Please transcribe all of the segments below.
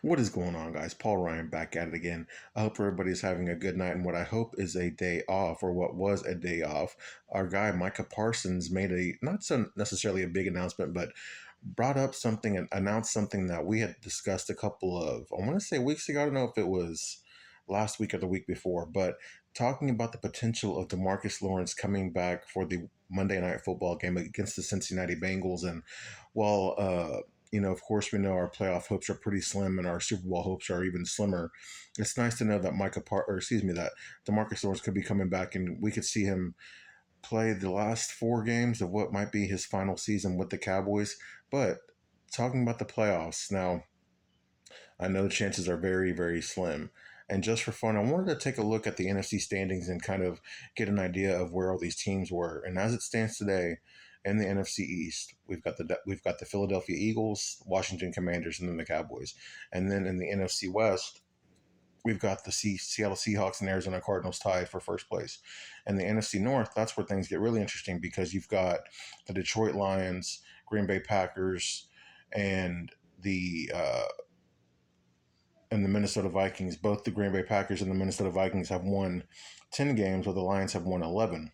What is going on, guys? Paul Ryan back at it again. I hope everybody's having a good night and what I hope is a day off, or what was a day off. Our guy, Micah Parsons, made a not so necessarily a big announcement, but brought up something and announced something that we had discussed a couple of, I want to say weeks ago. I don't know if it was last week or the week before, but talking about the potential of Demarcus Lawrence coming back for the Monday Night Football game against the Cincinnati Bengals. And while, of course, we know our playoff hopes are pretty slim, and our Super Bowl hopes are even slimmer. It's nice to know that that Demarcus Lawrence could be coming back, and we could see him play the last four games of what might be his final season with the Cowboys. But talking about the playoffs now, I know the chances are very, very slim. And just for fun, I wanted to take a look at the NFC standings and kind of get an idea of where all these teams were. And as it stands today, in the NFC East, we've got the Philadelphia Eagles, Washington Commanders, and then the Cowboys. And then in the NFC West, we've got the Seattle Seahawks and Arizona Cardinals tied for first place. And the NFC North, that's where things get really interesting, because you've got the Detroit Lions, Green Bay Packers, and the Minnesota Vikings. Both the Green Bay Packers and the Minnesota Vikings have won 10 games, while the Lions have won 11.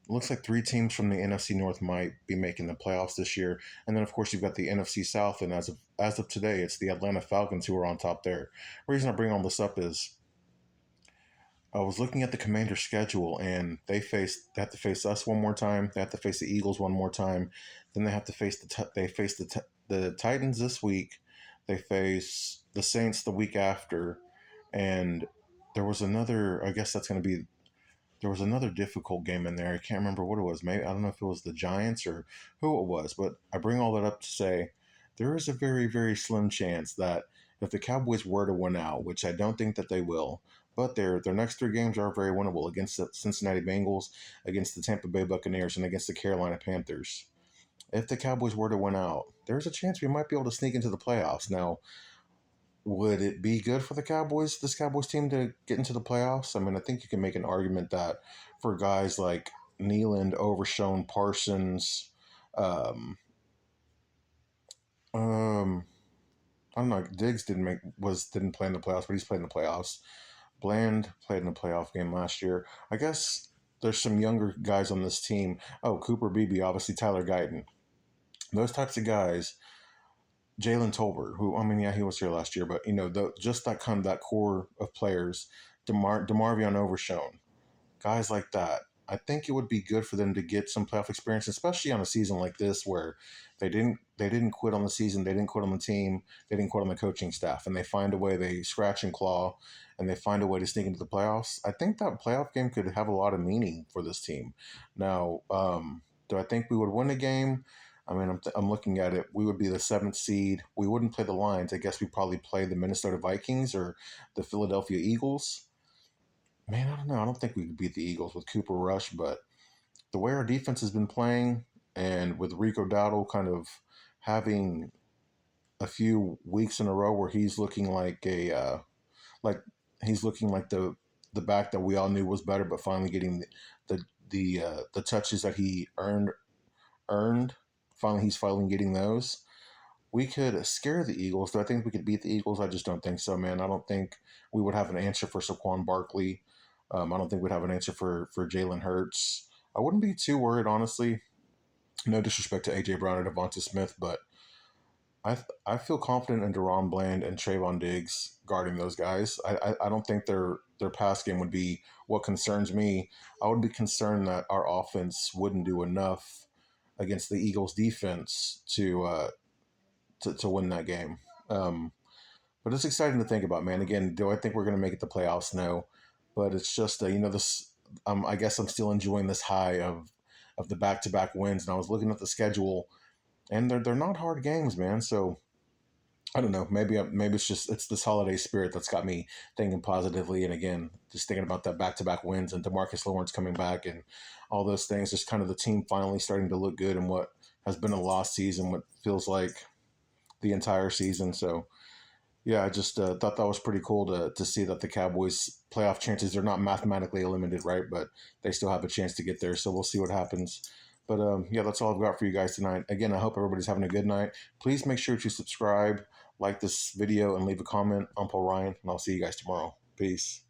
It looks like three teams from the NFC North might be making the playoffs this year. And then, of course, you've got the NFC South, and as of today, it's the Atlanta Falcons who are on top there. The reason I bring all this up is I was looking at the Commanders' schedule, and they have to face us one more time. They have to face the Eagles one more time. Then they have to face the Titans this week. They face the Saints the week after, and there was another. I guess that's going to be. There was another difficult game in there. I can't remember what it was. Maybe I don't know if it was the Giants or who it was. But I bring all that up to say there is a very, very slim chance that if the Cowboys were to win out, which I don't think that they will, but their next three games are very winnable, against the Cincinnati Bengals, against the Tampa Bay Buccaneers, and against the Carolina Panthers. If the Cowboys were to win out, there's a chance we might be able to sneak into the playoffs. Now, would it be good for this Cowboys team, to get into the playoffs? I mean, I think you can make an argument that for guys like Nealand, Overshone, Parsons, um, um, I don't know, Diggs didn't play in the playoffs, but he's played in the playoffs. Bland played in the playoff game last year. I guess there's some younger guys on this team. Oh, Cooper Beebe, obviously Tyler Guyton. Those types of guys. Jalen Tolbert, who, I mean, yeah, he was here last year, but just that core of players, Demarvion Overshone, guys like that. I think it would be good for them to get some playoff experience, especially on a season like this where they didn't quit on the season, they didn't quit on the team, they didn't quit on the coaching staff, and they find a way, they scratch and claw, and they find a way to sneak into the playoffs. I think that playoff game could have a lot of meaning for this team. Now, do I think we would win a game? I mean, I'm looking at it. We would be the seventh seed. We wouldn't play the Lions. I guess we'd probably play the Minnesota Vikings or the Philadelphia Eagles. Man, I don't know. I don't think we could beat the Eagles with Cooper Rush, but the way our defense has been playing, and with Rico Dowdle kind of having a few weeks in a row where he's looking like he's looking like the back that we all knew was better, but finally getting the touches that he earned. Finally, he's finally getting those. We could scare the Eagles. Do I think we could beat the Eagles? I just don't think so, man. I don't think we would have an answer for Saquon Barkley. I don't think we'd have an answer for Jalen Hurts. I wouldn't be too worried, honestly. No disrespect to A.J. Brown or Devonta Smith, but I feel confident in Deron Bland and Trayvon Diggs guarding those guys. I don't think their pass game would be what concerns me. I would be concerned that our offense wouldn't do enough against the Eagles' defense to win that game. But it's exciting to think about, man. Again, do I think we're going to make it to playoffs? No, but it's just this. I guess I'm still enjoying this high of the back-to-back wins, and I was looking at the schedule, and they're not hard games, man. So I don't know. Maybe it's this holiday spirit that's got me thinking positively, and again, just thinking about that back-to-back wins and Demarcus Lawrence coming back and all those things. Just kind of the team finally starting to look good in what has been a lost season, what feels like the entire season. So yeah, I just thought that was pretty cool to see that the Cowboys' playoff chances are not mathematically eliminated, right? But they still have a chance to get there. So we'll see what happens. But yeah, that's all I've got for you guys tonight. Again, I hope everybody's having a good night. Please make sure to subscribe, like this video and leave a comment. I'm Paul Ryan, and I'll see you guys tomorrow. Peace.